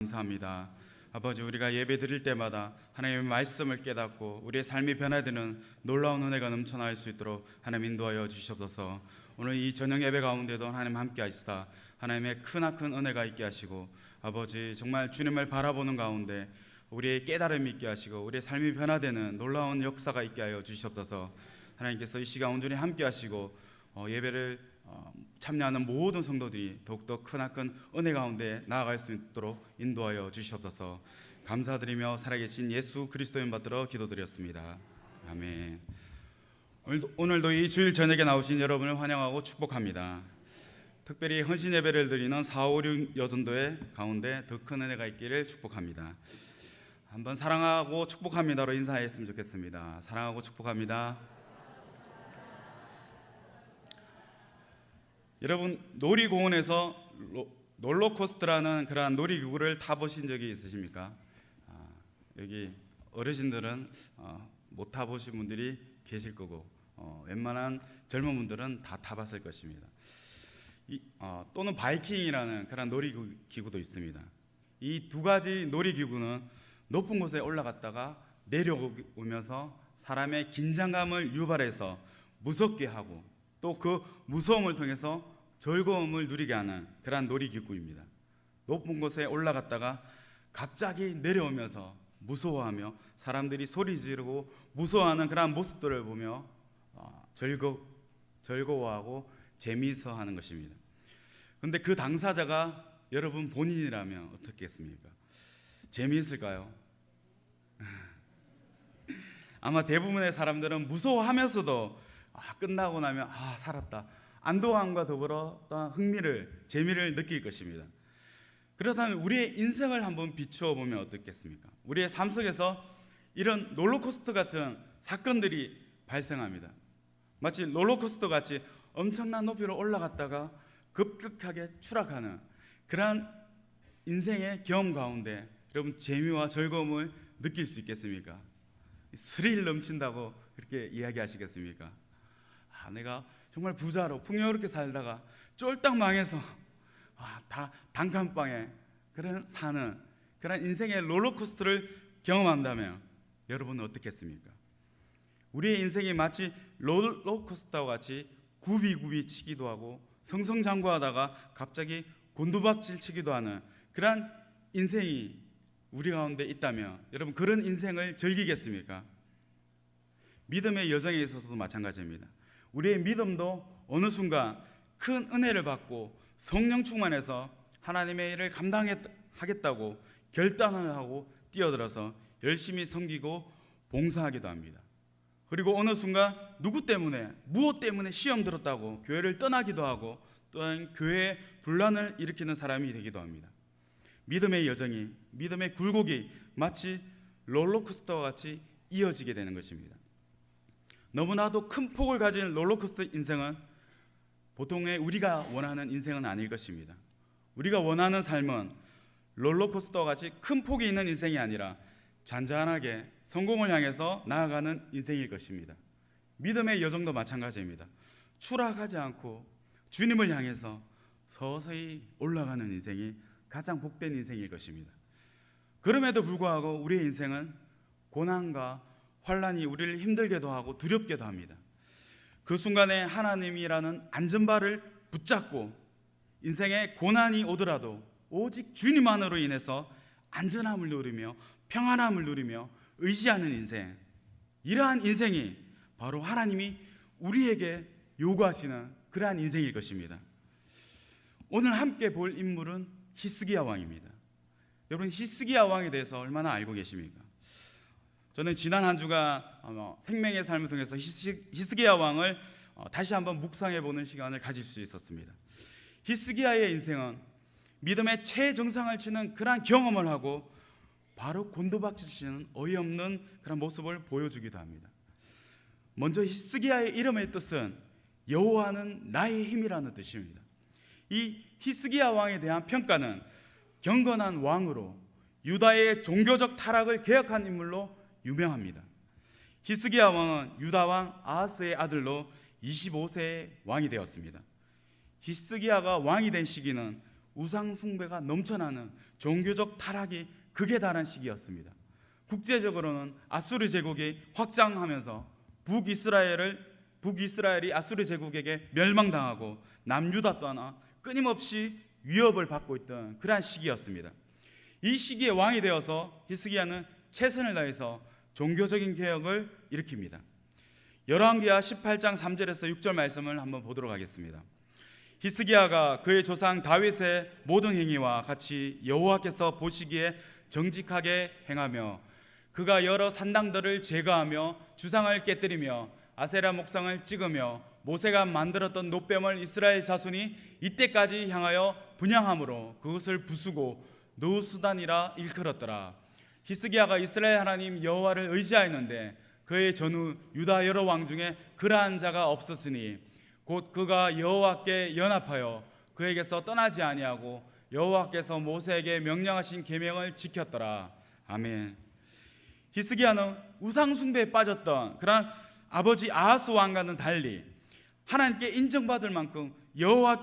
감사합니다. 아버지, 우리가 예배 드릴 때마다 하나님의 말씀을 깨닫고 우리의 삶이 변화되는 놀라운 은혜가 넘쳐날 수 있도록 하나님 인도하여 주시옵소서. 오늘 이 저녁 예배 가운데도 하나님 함께 하시다 하나님의 크나큰 은혜가 있게 하시고, 아버지 정말 주님을 바라보는 가운데 우리의 깨달음이 있게 하시고 우리의 삶이 변화되는 놀라운 역사가 있게 하여 주시옵소서. 하나님께서 이 시간 온전히 함께 하시고 예배를 참여하는 모든 성도들이 더욱더 크나큰 은혜 가운데 나아갈 수 있도록 인도하여 주시옵소서. 감사드리며 살아계신 예수 그리스도의 이름 받들어 기도드렸습니다. 아멘. 오늘도 이 주일 저녁에 나오신 여러분을 환영하고 축복합니다. 특별히 헌신 예배를 드리는 4, 5, 6 여전도의 가운데 더 큰 은혜가 있기를 축복합니다. 한번 사랑하고 축복합니다로 인사했으면 좋겠습니다. 사랑하고 축복합니다. 여러분, 놀이공원에서 롤러코스터라는 그러한 놀이기구를 타보신 적이 있으십니까? 여기 어르신들은 못 타보신 분들이 계실 거고, 웬만한 젊은 분들은 다 타봤을 것입니다. 또는 바이킹이라는 그런 놀이기구도 있습니다. 이 두 가지 놀이기구는 높은 곳에 올라갔다가 내려오면서 사람의 긴장감을 유발해서 무섭게 하고, 또 그 무서움을 통해서 즐거움을 누리게 하는 그런 놀이기구입니다. 높은 곳에 올라갔다가 갑자기 내려오면서 무서워하며 사람들이 소리 지르고 무서워하는 그런 모습들을 보며 즐거워하고 재미있어 하는 것입니다. 그런데 그 당사자가 여러분 본인이라면 어떻겠습니까? 재미있을까요? 아마 대부분의 사람들은 무서워하면서도 끝나고 나면 살았다, 안도감과 더불어 또한 재미를 느낄 것입니다. 그렇다면 우리의 인생을 한번 비추어 보면 어떻겠습니까? 우리의 삶 속에서 이런 롤러코스터 같은 사건들이 발생합니다. 마치 롤러코스터 같이 엄청난 높이로 올라갔다가 급격하게 추락하는 그러한 인생의 경험 가운데 여러분 재미와 즐거움을 느낄 수 있겠습니까? 스릴 넘친다고 그렇게 이야기하시겠습니까? 내가 정말 부자로 풍요롭게 살다가 쫄딱 망해서 다 단칸방에 사는 그런 인생의 롤러코스터를 경험한다면 여러분은 어떻겠습니까? 우리의 인생이 마치 롤러코스터와 같이 굽이굽이 치기도 하고 승승장구하다가 갑자기 곤두박질 치기도 하는 그런 인생이 우리 가운데 있다면 여러분 그런 인생을 즐기겠습니까? 믿음의 여정에 있어서도 마찬가지입니다. 우리의 믿음도 어느 순간 큰 은혜를 받고 성령 충만해서 하나님의 일을 감당하겠다고 결단을 하고 뛰어들어서 열심히 섬기고 봉사하기도 합니다. 그리고 어느 순간 무엇 때문에 시험 들었다고 교회를 떠나기도 하고 또한 교회에 분란을 일으키는 사람이 되기도 합니다. 믿음의 여정이, 믿음의 굴곡이 마치 롤러코스터와 같이 이어지게 되는 것입니다. 너무나도 큰 폭을 가진 롤러코스터 인생은 보통의 우리가 원하는 인생은 아닐 것입니다. 우리가 원하는 삶은 롤러코스터와 같이 큰 폭이 있는 인생이 아니라 잔잔하게 성공을 향해서 나아가는 인생일 것입니다. 믿음의 여정도 마찬가지입니다. 추락하지 않고 주님을 향해서 서서히 올라가는 인생이 가장 복된 인생일 것입니다. 그럼에도 불구하고 우리의 인생은 고난과 환란이 우리를 힘들게도 하고 두렵게도 합니다. 그 순간에 하나님이라는 안전바를 붙잡고 인생에 고난이 오더라도 오직 주님만으로 인해서 안전함을 누리며 평안함을 누리며 의지하는 인생, 이러한 인생이 바로 하나님이 우리에게 요구하시는 그러한 인생일 것입니다. 오늘 함께 볼 인물은 히스기야 왕입니다. 여러분, 히스기야 왕에 대해서 얼마나 알고 계십니까? 저는 지난 한 주가 생명의 삶을 통해서 히스기야 왕을 다시 한번 묵상해보는 시간을 가질 수 있었습니다. 히스기야의 인생은 믿음의 최정상을 치는 그러한 경험을 하고 바로 곤두박질 치는 어이없는 그런 모습을 보여주기도 합니다. 먼저 히스기야의 이름의 뜻은 여호와는 나의 힘이라는 뜻입니다. 이 히스기야 왕에 대한 평가는 경건한 왕으로 유다의 종교적 타락을 개혁한 인물로 유명합니다. 히스기야 왕은 유다 왕 아하스의 아들로 25세의 왕이 되었습니다. 히스기야가 왕이 된 시기는 우상 숭배가 넘쳐나는 종교적 타락이 극에 달한 시기였습니다. 국제적으로는 아수르 제국이 확장하면서 북이스라엘이 아수르 제국에게 멸망당하고 남유다 또한 끊임없이 위협을 받고 있던 그러한 시기였습니다. 이 시기에 왕이 되어서 히스기야는 최선을 다해서 종교적인 개혁을 일으킵니다. 열왕기하 18장 3절에서 6절 말씀을 한번 보도록 하겠습니다. 히스기야가 그의 조상 다윗의 모든 행위와 같이 여호와께서 보시기에 정직하게 행하며 그가 여러 산당들을 제거하며 주상을 깨뜨리며 아세라 목상을 찍으며 모세가 만들었던 놋뱀을 이스라엘 자손이 이때까지 향하여 분향함으로 그것을 부수고 노수단이라 일컬었더라. 히스기야가 이스라엘 하나님 여호와를 의지하였는데 그의 전후 유다 여러 왕 중에 그러한 자가 없었으니 곧 그가 여호와께 연합하여 그에게서 떠나지 아니하고 여호와께서 모세에게 명령하신 계명을 지켰더라. 아멘. 히스기야는 우상 숭배에 빠졌던 그러한 아버지 아하스 왕과는 달리 하나님께 인정받을 만큼 여호와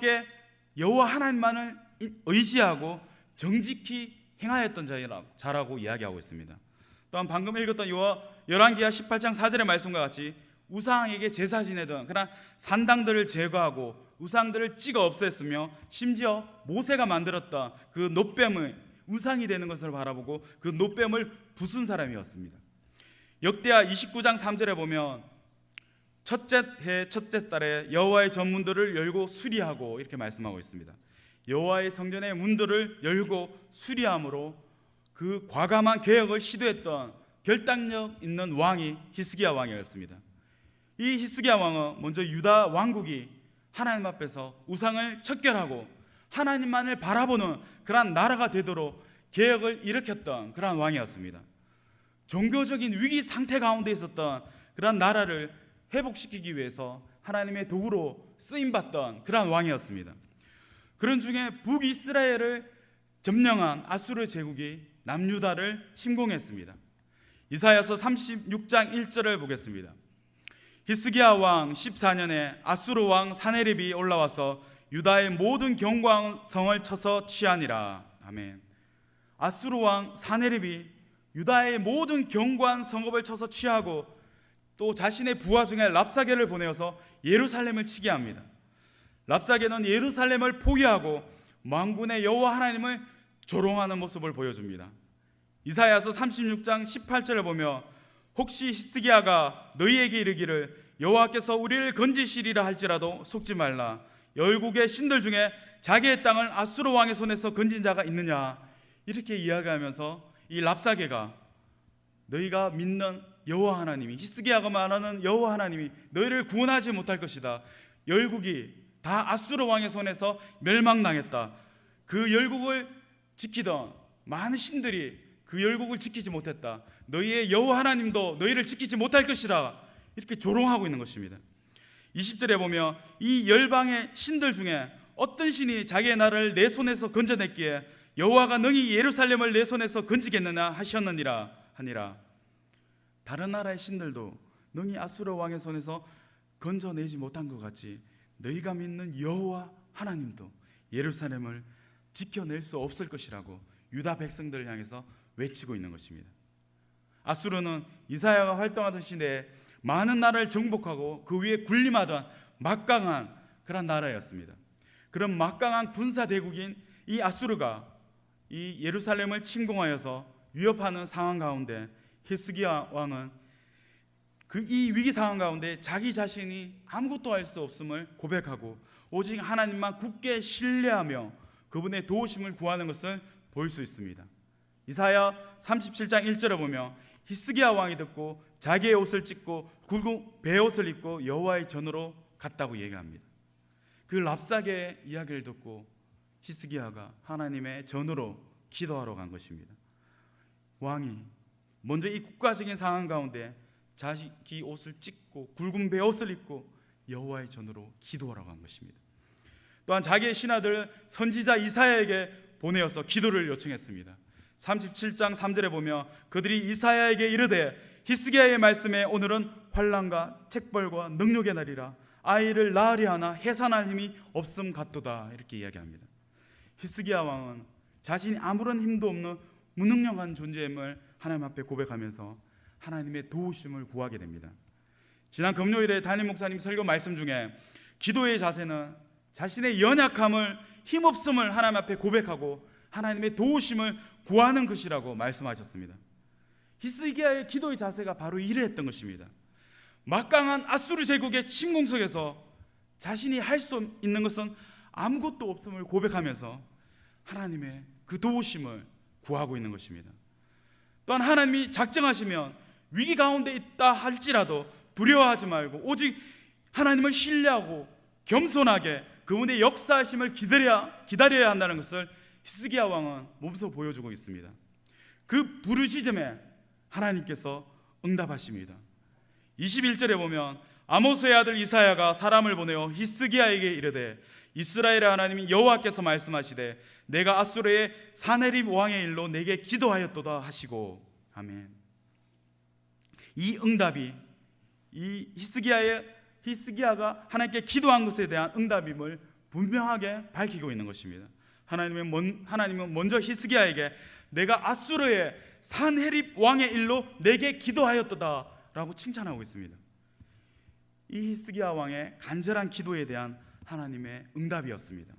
하나님만을 의지하고 정직히 행하였던 자라고 이야기하고 있습니다. 또한 방금 읽었던 열왕기하 18장 4절의 말씀과 같이 우상에게 제사 지내던 그러나 산당들을 제거하고 우상들을 찍어 없앴으며 심지어 모세가 만들었던 그 놋뱀의 우상이 되는 것을 바라보고 그 놋뱀을 부순 사람이었습니다. 역대하 29장 3절에 보면 첫째 해 첫째 달에 여호와의 전문들을 열고 수리하고 이렇게 말씀하고 있습니다. 여호와의 성전의 문들을 열고 수리함으로 그 과감한 개혁을 시도했던 결단력 있는 왕이 히스기야 왕이었습니다. 이 히스기야 왕은 먼저 유다 왕국이 하나님 앞에서 우상을 척결하고 하나님만을 바라보는 그러한 나라가 되도록 개혁을 일으켰던 그러한 왕이었습니다. 종교적인 위기 상태 가운데 있었던 그러한 나라를 회복시키기 위해서 하나님의 도구로 쓰임받던 그러한 왕이었습니다. 그런 중에 북이스라엘을 점령한 아수르 제국이 남유다를 침공했습니다. 이사야서 36장 1절을 보겠습니다. 히스기야 왕 14년에 아수르 왕 사네립이 올라와서 유다의 모든 경광성을 쳐서 취하니라. 아멘. 아수르 왕 사네립이 유다의 모든 경관 성읍을 쳐서 취하고 또 자신의 부하 중에 랍사게를 보내어서 예루살렘을 치게 합니다. 랍사게는 예루살렘을 포기하고 만군의 여호와 하나님을 조롱하는 모습을 보여줍니다. 이사야서 36장 18절을 보며 혹시 히스기야가 너희에게 이르기를 여호와께서 우리를 건지시리라 할지라도 속지 말라. 열국의 신들 중에 자기의 땅을 아수르 왕의 손에서 건진 자가 있느냐, 이렇게 이야기하면서 이 랍사게가 너희가 믿는 여호와 하나님이, 히스기야가 말하는 여호와 하나님이 너희를 구원하지 못할 것이다. 열국이 다 아수르 왕의 손에서 멸망당했다. 그 열국을 지키던 많은 신들이 그 열국을 지키지 못했다. 너희의 여호와 하나님도 너희를 지키지 못할 것이라, 이렇게 조롱하고 있는 것입니다. 20절에 보면 이 열방의 신들 중에 어떤 신이 자기의 나라를 내 손에서 건져냈기에 여호와가 능히 예루살렘을 내 손에서 건지겠느냐 하셨느니라 하니라. 다른 나라의 신들도 능히 아수르 왕의 손에서 건져내지 못한 것 같이 너희가 믿는 여호와 하나님도 예루살렘을 지켜낼 수 없을 것이라고 유다 백성들을 향해서 외치고 있는 것입니다. 아수르는 이사야가 활동하던 시대에 많은 나라를 정복하고 그 위에 군림하던 막강한 그런 나라였습니다. 그런 막강한 군사 대국인 이 아수르가 이 예루살렘을 침공하여서 위협하는 상황 가운데 히스기야 왕은 이 위기 상황 가운데 자기 자신이 아무것도 할 수 없음을 고백하고 오직 하나님만 굳게 신뢰하며 그분의 도우심을 구하는 것을 볼 수 있습니다. 이사야 37장 1절에 보면 히스기야 왕이 듣고 자기의 옷을 찢고 굵은 베옷을 입고 여호와의 전으로 갔다고 얘기합니다. 그 랍사게의 이야기를 듣고 히스기야가 하나님의 전으로 기도하러 간 것입니다. 왕이 먼저 이 국가적인 상황 가운데 자기 옷을 찢고 굵은 베옷을 입고 여호와의 전으로 기도하러 간 것입니다. 또한 자기의 신하들 선지자 이사야에게 보내어서 기도를 요청했습니다. 37장 3절에 보면 그들이 이사야에게 이르되 히스기야의 말씀에 오늘은 환난과 책벌과 능력의 날이라 아이를 낳으려 하나 해산할 힘이 없음 같도다, 이렇게 이야기합니다. 히스기야 왕은 자신이 아무런 힘도 없는 무능력한 존재임을 하나님 앞에 고백하면서 하나님의 도우심을 구하게 됩니다. 지난 금요일에 담임 목사님 설교 말씀 중에 기도의 자세는 자신의 연약함을, 힘없음을 하나님 앞에 고백하고 하나님의 도우심을 구하는 것이라고 말씀하셨습니다. 히스기야의 기도의 자세가 바로 이러했던 것입니다. 막강한 아수르 제국의 침공 속에서 자신이 할 수 있는 것은 아무것도 없음을 고백하면서 하나님의 그 도우심을 구하고 있는 것입니다. 또한 하나님이 작정하시면 위기 가운데 있다 할지라도 두려워하지 말고 오직 하나님을 신뢰하고 겸손하게 그분의 역사하심을 기다려야 한다는 것을 히스기야 왕은 몸소 보여주고 있습니다. 그 부르짖음에 하나님께서 응답하십니다. 21절에 보면 아모스의 아들 이사야가 사람을 보내어 히스기야에게 이르되 이스라엘의 하나님이 여호와께서 말씀하시되 내가 아수르의 사네립 왕의 일로 내게 기도하였도다 하시고. 아멘. 이 응답이 이 히스기야가 하나님께 기도한 것에 대한 응답임을 분명하게 밝히고 있는 것입니다. 하나님은 먼저 히스기야에게 내가 아수르의 산헤립 왕의 일로 내게 기도하였도다 라고 칭찬하고 있습니다. 이 히스기야 왕의 간절한 기도에 대한 하나님의 응답이었습니다.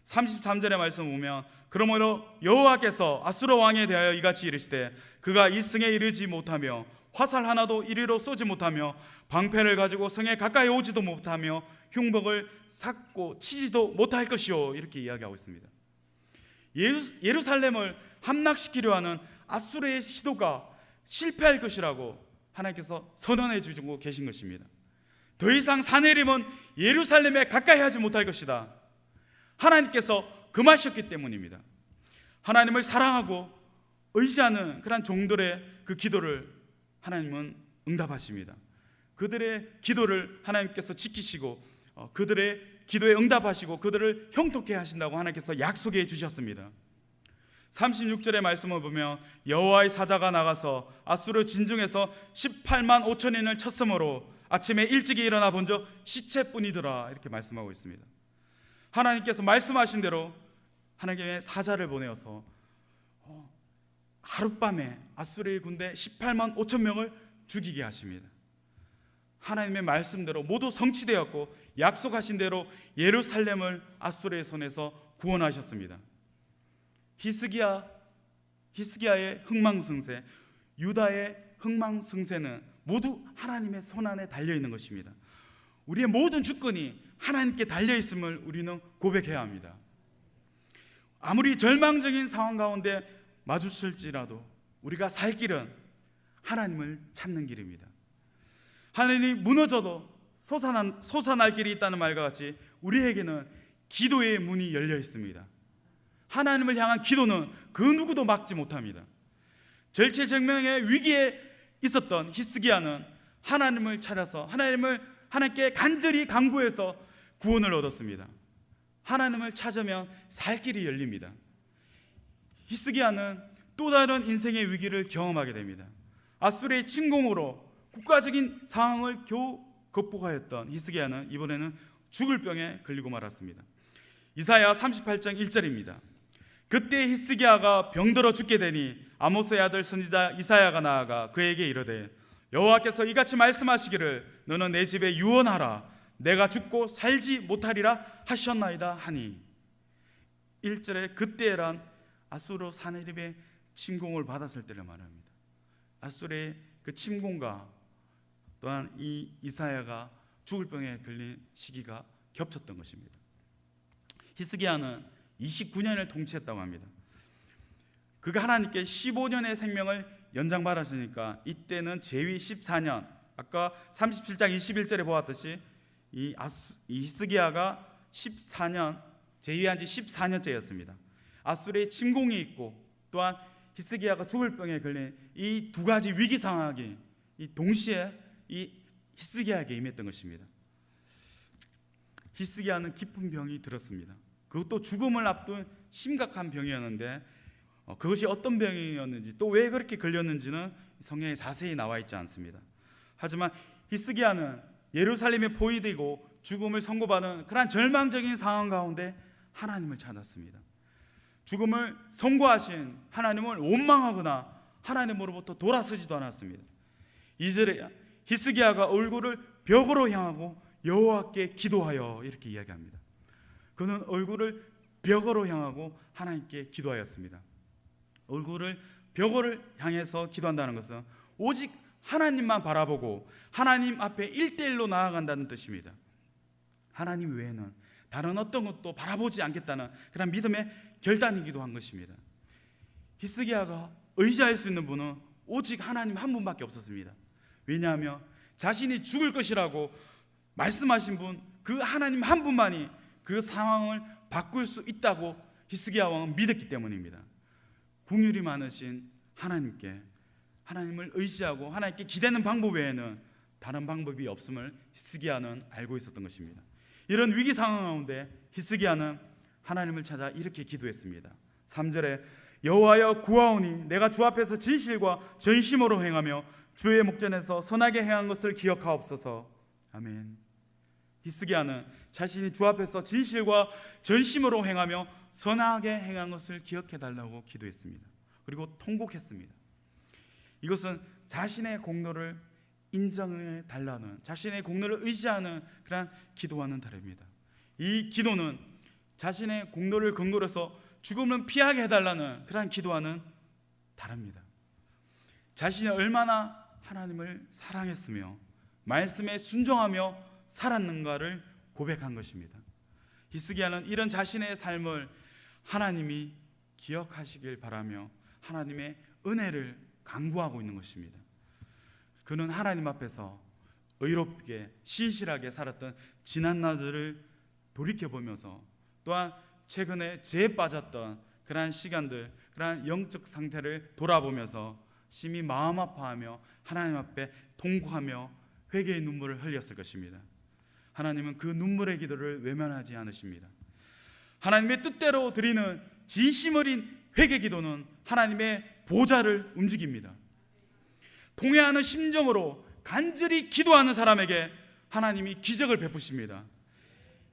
33절의 말씀 보면 그러므로 여호와께서 아수르 왕에 대하여 이같이 이르시되 그가 이 성에 이르지 못하며 화살 하나도 이리로 쏘지 못하며 방패를 가지고 성에 가까이 오지도 못하며 흉복을 삭고 치지도 못할 것이요, 이렇게 이야기하고 있습니다. 예루살렘을 함락시키려 하는 아수르의 시도가 실패할 것이라고 하나님께서 선언해 주고 계신 것입니다. 더 이상 사내림은 예루살렘에 가까이 하지 못할 것이다. 하나님께서 금하셨기 때문입니다. 하나님을 사랑하고 의지하는 그런 종들의 그 기도를 하나님은 응답하십니다. 그들의 기도를 하나님께서 지키시고 그들의 기도에 응답하시고 그들을 형통케 하신다고 하나님께서 약속해 주셨습니다. 36절의 말씀을 보면 여호와의 사자가 나가서 아수르 진중에서 18만 5천인을 쳤으므로 아침에 일찍이 일어나 본즉 시체뿐이더라, 이렇게 말씀하고 있습니다. 하나님께서 말씀하신 대로 하나님의 사자를 보내어서 하룻밤에 아수르의 군대 18만 5천 명을 죽이게 하십니다. 하나님의 말씀대로 모두 성취되었고 약속하신 대로 예루살렘을 아수르의 손에서 구원하셨습니다. 히스기야의 흥망성쇠, 유다의 흥망성쇠는 모두 하나님의 손안에 달려있는 것입니다. 우리의 모든 주권이 하나님께 달려있음을 우리는 고백해야 합니다. 아무리 절망적인 상황 가운데 마주칠지라도 우리가 살 길은 하나님을 찾는 길입니다. 하늘이 무너져도 솟아날 길이 있다는 말과 같이 우리에게는 기도의 문이 열려 있습니다. 하나님을 향한 기도는 그 누구도 막지 못합니다. 절체절명의 위기에 있었던 히스기야는 하나님을 찾아서 하나님께 간절히 간구해서 구원을 얻었습니다. 하나님을 찾으면 살 길이 열립니다. 히스기야는 또 다른 인생의 위기를 경험하게 됩니다. 아수르의 침공으로 국가적인 상황을 겨우 극복하였던 히스기야는 이번에는 죽을 병에 걸리고 말았습니다. 이사야 38장 1절입니다. 그때 히스기야가 병들어 죽게 되니 아모스의 아들 선지자 이사야가 나아가 그에게 이르되 여호와께서 이같이 말씀하시기를 너는 내 집에 유언하라 내가 죽고 살지 못하리라 하셨나이다 하니. 1절에 그때란 아수르 사네립의 침공을 받았을 때를 말합니다. 아수르의 그 침공과 또한 이 이사야가 죽을 병에 걸린 시기가 겹쳤던 것입니다. 히스기야는 29년을 통치했다고 합니다. 그가 하나님께 15년의 생명을 연장받았으니까 이때는 제위 14년, 아까 37장 21절에 보았듯이 이 히스기야가 14년 제위한 지 14년째였습니다. 아수르의 침공이 있고 또한 히스기야가 죽을 병에 걸린 이 두 가지 위기 상황이 이 동시에 이 히스기야에게 임했던 것입니다. 히스기야는 깊은 병이 들었습니다. 그것도 죽음을 앞둔 심각한 병이었는데 그것이 어떤 병이었는지 또 왜 그렇게 걸렸는지는 성경에 자세히 나와 있지 않습니다. 하지만 히스기야는 예루살렘에 포위되고 죽음을 선고받은 그러한 절망적인 상황 가운데 하나님을 찾았습니다. 죽음을 선고하신 하나님을 원망하거나 하나님으로부터 돌아서지도 않았습니다. 2절에 히스기야가 얼굴을 벽으로 향하고 여호와께 기도하여 이렇게 이야기합니다. 그는 얼굴을 벽으로 향하고 하나님께 기도하였습니다. 얼굴을 벽을 향해서 기도한다는 것은 오직 하나님만 바라보고 하나님 앞에 1대1로 나아간다는 뜻입니다. 하나님 외에는 다른 어떤 것도 바라보지 않겠다는 그런 믿음의 결단이기도 한 것입니다. 히스기야가 의지할 수 있는 분은 오직 하나님 한 분밖에 없었습니다. 왜냐하면 자신이 죽을 것이라고 말씀하신 분, 그 하나님 한 분만이 그 상황을 바꿀 수 있다고 히스기야 왕은 믿었기 때문입니다. 긍휼이 많으신 하나님께, 하나님을 의지하고 하나님께 기대는 방법 외에는 다른 방법이 없음을 히스기야는 알고 있었던 것입니다. 이런 위기 상황 가운데 히스기야는 하나님을 찾아 이렇게 기도했습니다. 3절에 여호와여 구하오니 내가 주 앞에서 진실과 전심으로 행하며 주의 목전에서 선하게 행한 것을 기억하옵소서. 아멘. 히스기야는 자신이 주 앞에서 진실과 전심으로 행하며 선하게 행한 것을 기억해 달라고 기도했습니다. 그리고 통곡했습니다. 이것은 자신의 공로를 인정해 달라는, 자신의 공로를 의지하는 그런 기도와는 다릅니다. 이 기도는 자신의 공로를 근거로 해서 죽음을 피하게 해달라는 그런 기도와는 다릅니다. 자신이 얼마나 하나님을 사랑했으며 말씀에 순종하며 살았는가를 고백한 것입니다. 히스기야는 이런 자신의 삶을 하나님이 기억하시길 바라며 하나님의 은혜를 간구하고 있는 것입니다. 그는 하나님 앞에서 의롭게 신실하게 살았던 지난 날들을 돌이켜보면서 또한 최근에 죄에 빠졌던 그러한 시간들, 그러한 영적 상태를 돌아보면서 심히 마음 아파하며 하나님 앞에 통곡하며 회개의 눈물을 흘렸을 것입니다. 하나님은 그 눈물의 기도를 외면하지 않으십니다. 하나님의 뜻대로 드리는 진심 어린 회개 기도는 하나님의 보좌를 움직입니다. 통회하는 심정으로 간절히 기도하는 사람에게 하나님이 기적을 베푸십니다.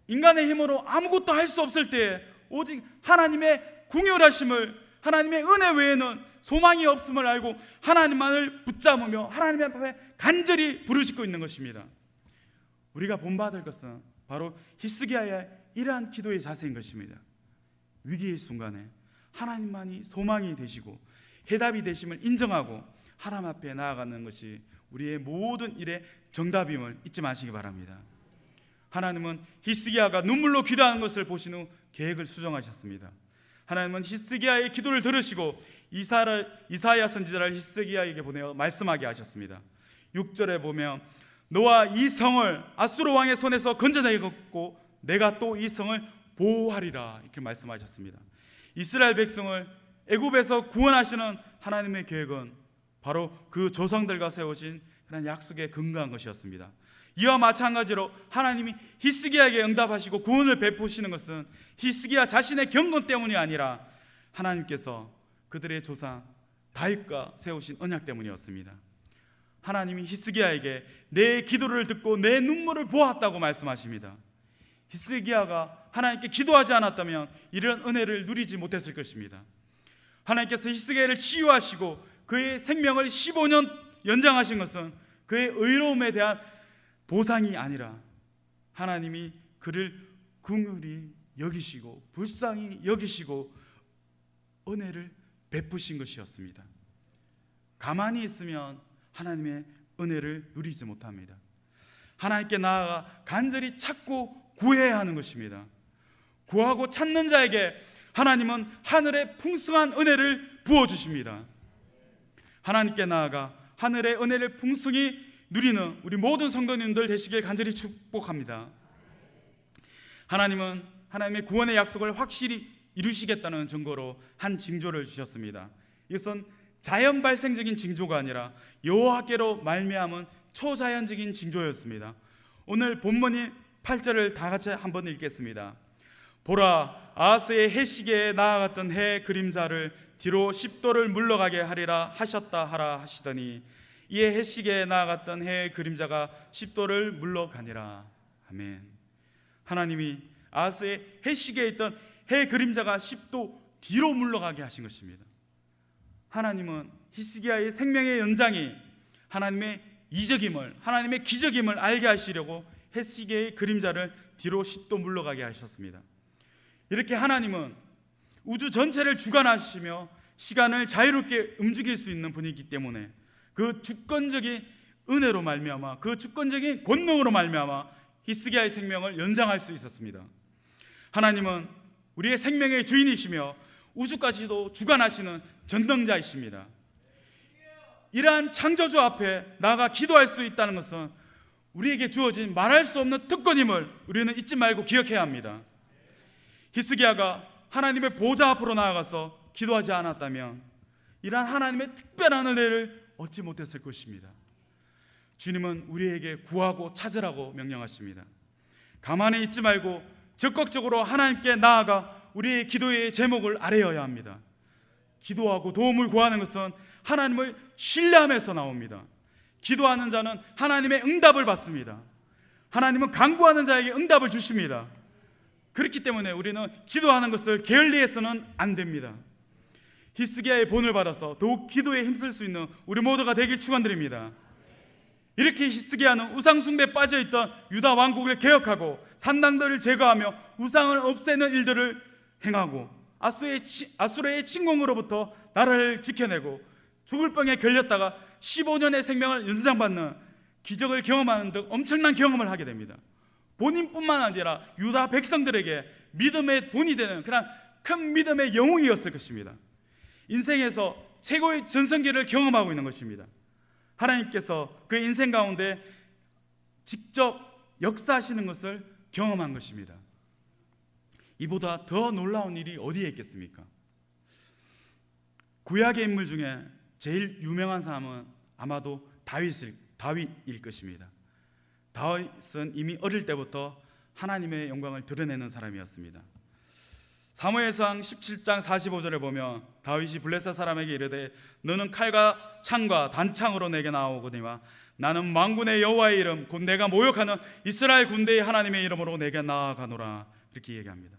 인간의 힘으로 아무것도 할 수 없을 때 오직 하나님의 긍휼하심을, 하나님의 은혜 외에는 소망이 없음을 알고 하나님만을 붙잡으며 하나님 앞에 간절히 부르짖고 있는 것입니다. 우리가 본받을 것은 바로 히스기야의 이러한 기도의 자세인 것입니다. 위기의 순간에 하나님만이 소망이 되시고 해답이 되심을 인정하고 하나님 앞에 나아가는 것이 우리의 모든 일의 정답임을 잊지 마시기 바랍니다. 하나님은 히스기야가 눈물로 기도하는 것을 보신 후 계획을 수정하셨습니다. 하나님은 히스기야의 기도를 들으시고 이사야 선지자를 히스기야에게 보내어 말씀하게 하셨습니다. 6절에 보면 너와 이 성을 아수르 왕의 손에서 건져내겠고 내가 또 이 성을 보호하리라 이렇게 말씀하셨습니다. 이스라엘 백성을 애굽에서 구원하시는 하나님의 계획은 바로 그 조상들과 세우신 그런 약속에 근거한 것이었습니다. 이와 마찬가지로 하나님이 히스기야에게 응답하시고 구원을 베푸시는 것은 히스기야 자신의 경건 때문이 아니라 하나님께서 그들의 조상 다윗과 세우신 언약 때문이었습니다. 하나님이 히스기야에게 내 기도를 듣고 내 눈물을 보았다고 말씀하십니다. 히스기야가 하나님께 기도하지 않았다면 이런 은혜를 누리지 못했을 것입니다. 하나님께서 히스기야를 치유하시고 그의 생명을 15년 연장하신 것은 그의 의로움에 대한 보상이 아니라 하나님이 그를 긍휼히 여기시고 불쌍히 여기시고 은혜를 베푸신 것이었습니다. 가만히 있으면 하나님의 은혜를 누리지 못합니다. 하나님께 나아가 간절히 찾고 구해야 하는 것입니다. 구하고 찾는 자에게 하나님은 하늘의 풍성한 은혜를 부어주십니다. 하나님께 나아가 하늘의 은혜를 풍성히 누리는 우리 모든 성도님들 되시길 간절히 축복합니다. 하나님은 하나님의 구원의 약속을 확실히 이루시겠다는 증거로 한 징조를 주셨습니다. 이것은 자연 발생적인 징조가 아니라 여호와께로 말미암은 초자연적인 징조였습니다. 오늘 본문인 8절을 다 같이 한번 읽겠습니다. 보라, 아하스의 해시계에 나아갔던 해 그림자를 뒤로 10도를 물러가게 하리라 하셨다 하라 하시더니 이에 해시계에 나아갔던 해의 그림자가 10도를 물러가니라. 아멘. 하나님이 아하스의 해시계에 있던 해 그림자가 10도 뒤로 물러가게 하신 것입니다. 하나님은 히스기야의 생명의 연장이 하나님의 이적임을, 하나님의 기적임을 알게 하시려고 히스기야의 그림자를 뒤로 10도 물러가게 하셨습니다. 이렇게 하나님은 우주 전체를 주관하시며 시간을 자유롭게 움직일 수 있는 분이기 때문에 그 주권적인 은혜로 말미암아, 그 주권적인 권능으로 말미암아 히스기야의 생명을 연장할 수 있었습니다. 하나님은 우리의 생명의 주인이시며 우주까지도 주관하시는 전능자이십니다. 이러한 창조주 앞에 나아가 기도할 수 있다는 것은 우리에게 주어진 말할 수 없는 특권임을 우리는 잊지 말고 기억해야 합니다. 히스기야가 하나님의 보좌 앞으로 나아가서 기도하지 않았다면 이러한 하나님의 특별한 은혜를 얻지 못했을 것입니다. 주님은 우리에게 구하고 찾으라고 명령하십니다. 가만히 있지 말고 적극적으로 하나님께 나아가 우리의 기도의 제목을 아뢰어야 합니다. 기도하고 도움을 구하는 것은 하나님을 신뢰하면서 나옵니다. 기도하는 자는 하나님의 응답을 받습니다. 하나님은 간구하는 자에게 응답을 주십니다. 그렇기 때문에 우리는 기도하는 것을 게을리해서는 안 됩니다. 히스기야의 본을 받아서 더욱 기도에 힘쓸 수 있는 우리 모두가 되길 축원드립니다. 이렇게 히스기야는 우상 숭배에 빠져있던 유다 왕국을 개혁하고 산당들을 제거하며 우상을 없애는 일들을 행하고 아수르의 침공으로부터 나라를 지켜내고 죽을 병에 걸렸다가 15년의 생명을 연장받는 기적을 경험하는 등 엄청난 경험을 하게 됩니다. 본인뿐만 아니라 유다 백성들에게 믿음의 본이 되는 그런 큰 믿음의 영웅이었을 것입니다. 인생에서 최고의 전성기를 경험하고 있는 것입니다. 하나님께서 그 인생 가운데 직접 역사하시는 것을 경험한 것입니다. 이보다 더 놀라운 일이 어디에 있겠습니까? 구약의 인물 중에 제일 유명한 사람은 아마도 다윗일 것입니다. 다윗은 이미 어릴 때부터 하나님의 영광을 드러내는 사람이었습니다. 사무엘상 17장 45절에 보면 다윗이 블레셋 사람에게 이르되 너는 칼과 창과 단창으로 내게 나오거니와 나는 만군의 여호와의 이름 곧 내가 모욕하는 이스라엘 군대의 하나님의 이름으로 내게 나아가노라. 이렇게 얘기합니다.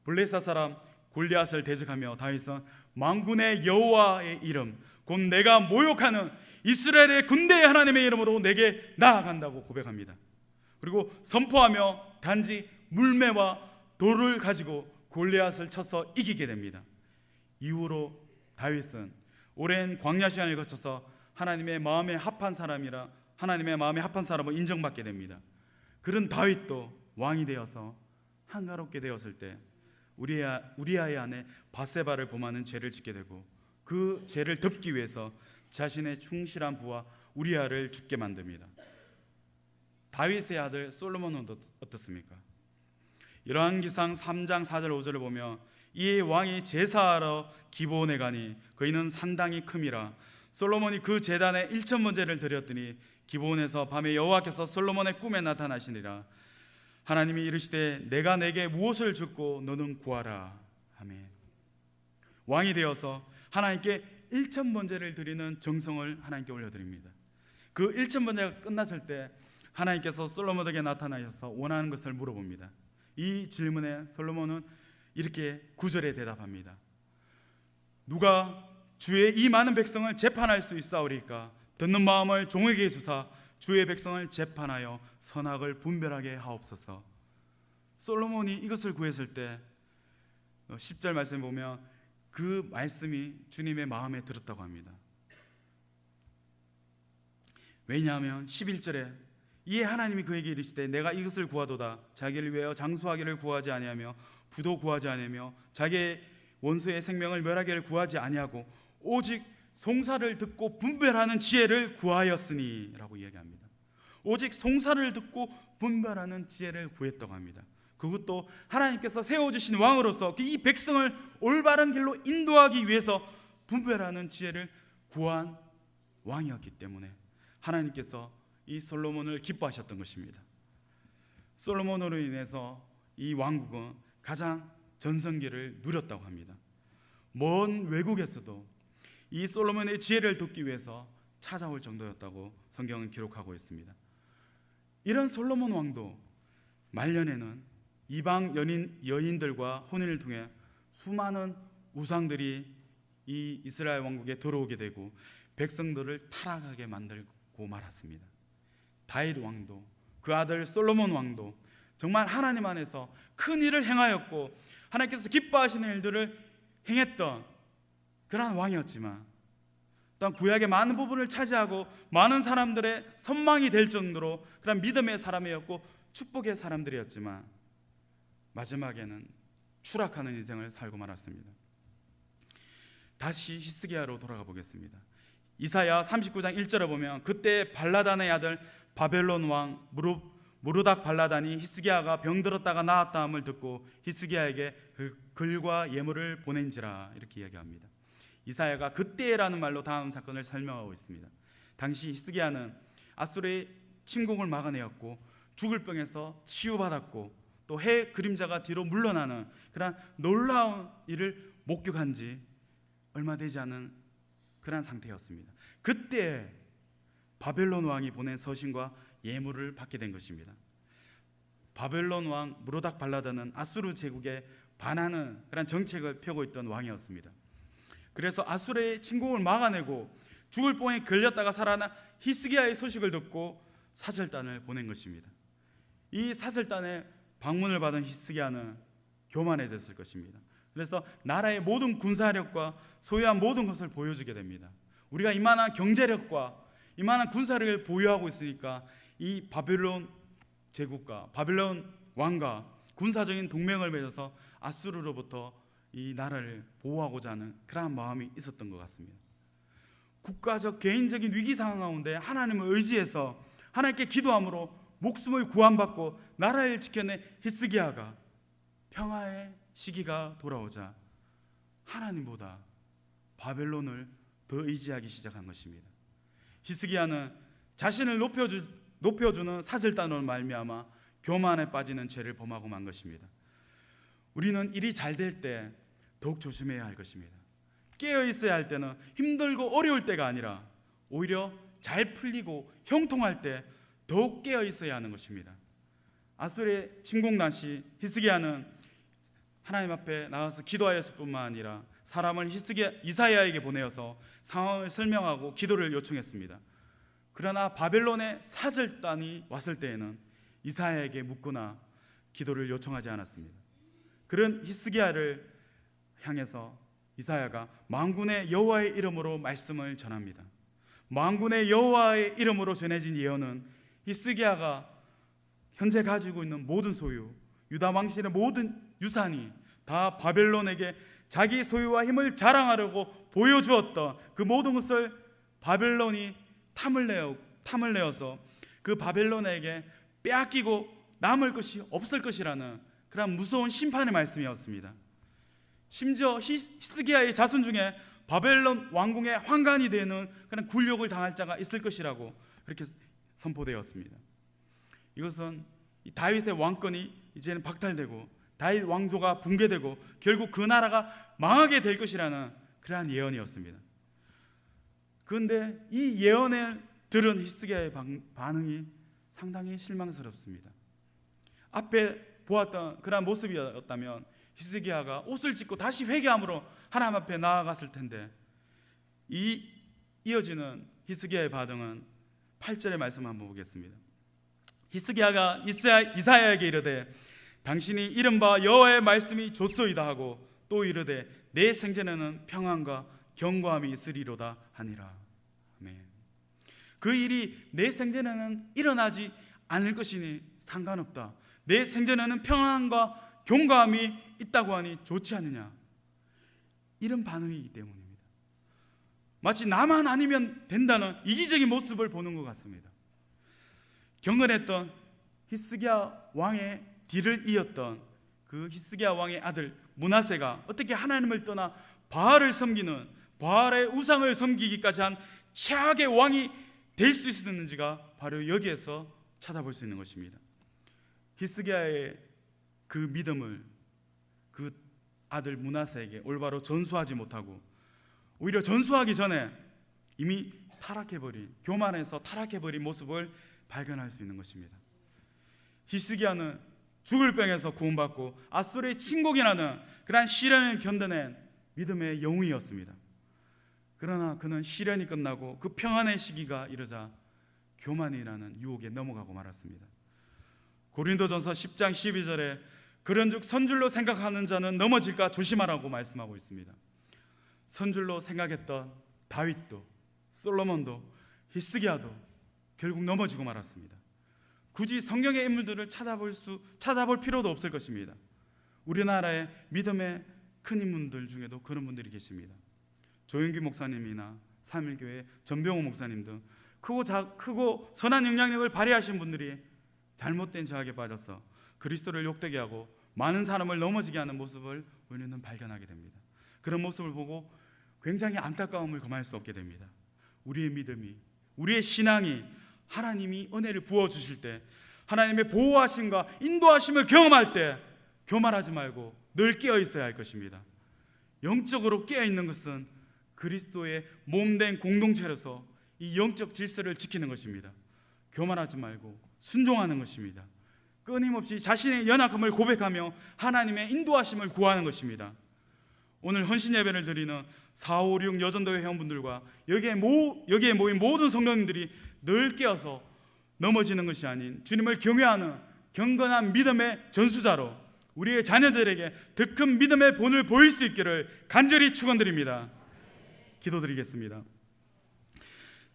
블레셋 사람 골리앗을 대적하며 다윗은 만군의 여호와의 이름 곧 내가 모욕하는 이스라엘의 군대의 하나님의 이름으로 내게 나아간다고 고백합니다. 그리고 선포하며 단지 물매와 돌을 가지고 골리앗을 쳐서 이기게 됩니다. 이후로 다윗은 오랜 광야 시간을 거쳐서 하나님의 마음에 합한 사람으로 인정받게 됩니다. 그런 다윗도 왕이 되어서 한가롭게 되었을 때 우리아의 아내 바세바를 범하는 죄를 짓게 되고 그 죄를 덮기 위해서 자신의 충실한 부하 우리아를 죽게 만듭니다. 다윗의 아들 솔로몬은 어떻습니까? 열왕기상 3장 4절 5절을 보면 이에 왕이 제사하러 기브온에 가니 그이는 산당이 큼이라 솔로몬이 그 제단에 1,000번제를 드렸더니 기브온에서 밤에 여호와께서 솔로몬의 꿈에 나타나시니라. 하나님이 이르시되 내가 내게 무엇을 줍고 너는 구하라. 아멘. 왕이 되어서 하나님께 1,000번제를 드리는 정성을 하나님께 올려드립니다. 그 1,000번제가 끝났을 때 하나님께서 솔로몬에게 나타나셔서 원하는 것을 물어봅니다. 이 질문에 솔로몬은 이렇게 9절에 대답합니다. 누가 주의 이 많은 백성을 재판할 수 있사오리까? 듣는 마음을 종에게 주사 주의 백성을 재판하여 선악을 분별하게 하옵소서. 솔로몬이 이것을 구했을 때 10절 말씀 보면 그 말씀이 주님의 마음에 들었다고 합니다. 왜냐하면 11절에 이에 하나님이 그에게 이르시되 내가 이것을 구하도다 자기를 위하여 장수하기를 구하지 아니하며 부도 구하지 아니하며 자기의 원수의 생명을 멸하기를 구하지 아니하고 오직 송사를 듣고 분별하는 지혜를 구하였으니 라고 이야기합니다. 오직 송사를 듣고 분별하는 지혜를 구했다고 합니다. 그것도 하나님께서 세워주신 왕으로서 이 백성을 올바른 길로 인도하기 위해서 분별하는 지혜를 구한 왕이었기 때문에 하나님께서 이 솔로몬을 기뻐하셨던 것입니다. 솔로몬으로 인해서 이 왕국은 가장 전성기를 누렸다고 합니다. 먼 외국에서도 이 솔로몬의 지혜를 돕기 위해서 찾아올 정도였다고 성경은 기록하고 있습니다. 이런 솔로몬 왕도 말년에는 이방 여인들과 혼인을 통해 수많은 우상들이 이 이스라엘 왕국에 들어오게 되고 백성들을 타락하게 만들고 말았습니다. 다윗 왕도 그 아들 솔로몬 왕도 정말 하나님 안에서 큰 일을 행하였고 하나님께서 기뻐하시는 일들을 행했던 그러한 왕이었지만, 또한 구약의 많은 부분을 차지하고 많은 사람들의 선망이 될 정도로 그런 믿음의 사람이었고 축복의 사람들이었지만 마지막에는 추락하는 인생을 살고 말았습니다. 다시 히스기야로 돌아가 보겠습니다. 이사야 39장 1절에 보면 그때 발라단의 아들 바벨론 왕 무르닥 발라단이 히스기야가 병들었다가 나았다함을 듣고 히스기야에게 그 글과 예물을 보낸지라, 이렇게 이야기합니다. 이사야가 그때라는 말로 다음 사건을 설명하고 있습니다. 당시 히스기야는 아수르의 침공을 막아내었고 죽을 병에서 치유받았고 또 해 그림자가 뒤로 물러나는 그런 놀라운 일을 목격한 지 얼마 되지 않은 그런 상태였습니다. 그때 바벨론 왕이 보낸 서신과 예물을 받게 된 것입니다. 바벨론 왕 무로닥 발라단은 아수르 제국에 반하는 그런 정책을 펴고 있던 왕이었습니다. 그래서 아수르의 침공을 막아내고 죽을 뽕에 걸렸다가 살아난 히스기야의 소식을 듣고 사절단을 보낸 것입니다. 이 사절단의 방문을 받은 히스기야는 교만해졌을 것입니다. 그래서 나라의 모든 군사력과 소유한 모든 것을 보여주게 됩니다. 우리가 이만한 경제력과 이만한 군사력을 보유하고 있으니까 이 바벨론 제국과 바벨론 왕과 군사적인 동맹을 맺어서 아수르로부터 이 나라를 보호하고자 하는 그러한 마음이 있었던 것 같습니다. 국가적 개인적인 위기 상황 가운데 하나님을 의지해서 하나님께 기도함으로 목숨을 구원받고 나라를 지켜낸 히스기야가 평화의 시기가 돌아오자 하나님보다 바벨론을 더 의지하기 시작한 것입니다. 히스기야는 자신을 높여주는 사슬단으로 말미암아 교만에 빠지는 죄를 범하고 만 것입니다. 우리는 일이 잘 될 때 더욱 조심해야 할 것입니다. 깨어 있어야 할 때는 힘들고 어려울 때가 아니라 오히려 잘 풀리고 형통할 때 더욱 깨어 있어야 하는 것입니다. 아수르의 침공 당시 히스기야는 하나님 앞에 나와서 기도하였을 뿐만 아니라 사람을 이사야에게 보내어서 상황을 설명하고 기도를 요청했습니다. 그러나 바벨론의 사절단이 왔을 때에는 이사야에게 묻거나 기도를 요청하지 않았습니다. 그런 히스기야를 향해서 이사야가 만군의 여호와의 이름으로 말씀을 전합니다. 만군의 여호와의 이름으로 전해진 예언은 히스기야가 현재 가지고 있는 모든 소유, 유다 왕실의 모든 유산이 다 바벨론에게 자기 소유와 힘을 자랑하려고 보여주었던 그 모든 것을 바벨론이 탐을 내어서 그 바벨론에게 빼앗기고 남을 것이 없을 것이라는 그런 무서운 심판의 말씀이었습니다. 심지어 히스기야의 자손 중에 바벨론 왕궁의 환관이 되는 그런 굴욕을 당할 자가 있을 것이라고 그렇게 선포되었습니다. 이것은 다윗의 왕권이 이제는 박탈되고 다윗 왕조가 붕괴되고 결국 그 나라가 망하게 될 것이라는 그러한 예언이었습니다. 그런데 이 예언을 들은 히스기야의 반응이 상당히 실망스럽습니다. 앞에 보았던 그러한 모습이었다면 히스기야가 옷을 찢고 다시 회개함으로 하나님 앞에 나아갔을 텐데, 이어지는 히스기야의 반응은 8절의 말씀 한번 보겠습니다. 히스기야가 이사야에게 이르되 당신이 이른바 여호와의 말씀이 좋소이다 하고 또 이르되 내 생전에는 평안과 견고함이 있으리로다 하니라. 아멘. 그 일이 내 생전에는 일어나지 않을 것이니 상관없다. 내 생전에는 평안과 견고함이 있다고 하니 좋지 않느냐. 이런 반응이기 때문입니다. 마치 나만 아니면 된다는 이기적인 모습을 보는 것 같습니다. 경건했던 히스기야 왕의 뒤를 이었던 그 히스기야 왕의 아들 므낫세가 어떻게 하나님을 떠나 바알을 섬기는, 바알의 우상을 섬기기까지 한 최악의 왕이 될 수 있었는지가 바로 여기에서 찾아볼 수 있는 것입니다. 히스기야의 그 믿음을 그 아들 므낫세에게 올바로 전수하지 못하고 오히려 전수하기 전에 이미 타락해버린, 교만해서 타락해버린 모습을 발견할 수 있는 것입니다. 히스기야는 죽을 병에서 구원받고 아수르의 침공이라는 그러한 시련을 견뎌낸 믿음의 영웅이었습니다. 그러나 그는 시련이 끝나고 그 평안의 시기가 이르자 교만이라는 유혹에 넘어가고 말았습니다. 고린도전서 10장 12절에 그런즉 선줄로 생각하는 자는 넘어질까 조심하라고 말씀하고 있습니다. 선줄로 생각했던 다윗도, 솔로몬도, 히스기야도 결국 넘어지고 말았습니다. 굳이 성경의 인물들을 찾아볼 필요도 없을 것입니다. 우리나라의 믿음의 큰 인물들 중에도 그런 분들이 계십니다. 조영기 목사님이나 삼일교회 전병호 목사님 등 크고 선한 영향력을 발휘하신 분들이 잘못된 죄악에 빠져서 그리스도를 욕되게 하고 많은 사람을 넘어지게 하는 모습을 우리는 발견하게 됩니다. 그런 모습을 보고 굉장히 안타까움을 금할 수 없게 됩니다. 우리의 믿음이, 우리의 신앙이 하나님이 은혜를 부어주실 때, 하나님의 보호하심과 인도하심을 경험할 때 교만하지 말고 늘 깨어 있어야 할 것입니다. 영적으로 깨어 있는 것은 그리스도의 몸된 공동체로서 이 영적 질서를 지키는 것입니다. 교만하지 말고 순종하는 것입니다. 끊임없이 자신의 연약함을 고백하며 하나님의 인도하심을 구하는 것입니다. 오늘 헌신 예배를 드리는 456 여전도회 회원분들과 여기에 모인 모든 성도님들이 늘 깨어서 넘어지는 것이 아닌 주님을 경외하는 경건한 믿음의 전수자로 우리의 자녀들에게 더 큰 믿음의 본을 보일 수 있기를 간절히 축원드립니다. 기도드리겠습니다.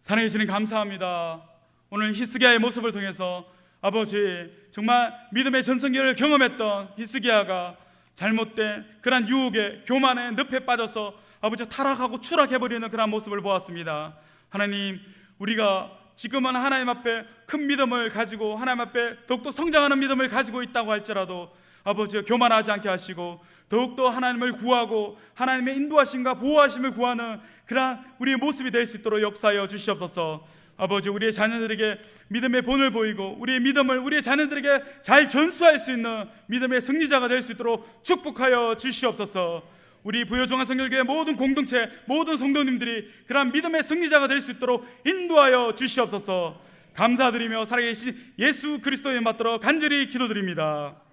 사랑해 주님 감사합니다. 오늘 히스기야의 모습을 통해서 아버지, 정말 믿음의 전성기를 경험했던 히스기야가 잘못된 그런 유혹에, 교만에, 늪에 빠져서 아버지 타락하고 추락해버리는 그런 모습을 보았습니다. 하나님, 우리가 지금은 하나님 앞에 큰 믿음을 가지고 하나님 앞에 더욱더 성장하는 믿음을 가지고 있다고 할지라도 아버지 교만하지 않게 하시고 더욱더 하나님을 구하고 하나님의 인도하심과 보호하심을 구하는 그러한 우리의 모습이 될 수 있도록 역사하여 주시옵소서. 아버지, 우리의 자녀들에게 믿음의 본을 보이고 우리의 믿음을 우리의 자녀들에게 잘 전수할 수 있는 믿음의 승리자가 될 수 있도록 축복하여 주시옵소서. 우리 부여종합성결교회 모든 공동체, 모든 성도님들이 그러한 믿음의 승리자가 될 수 있도록 인도하여 주시옵소서. 감사드리며 살아계신 예수 그리스도의 맞들어 간절히 기도드립니다.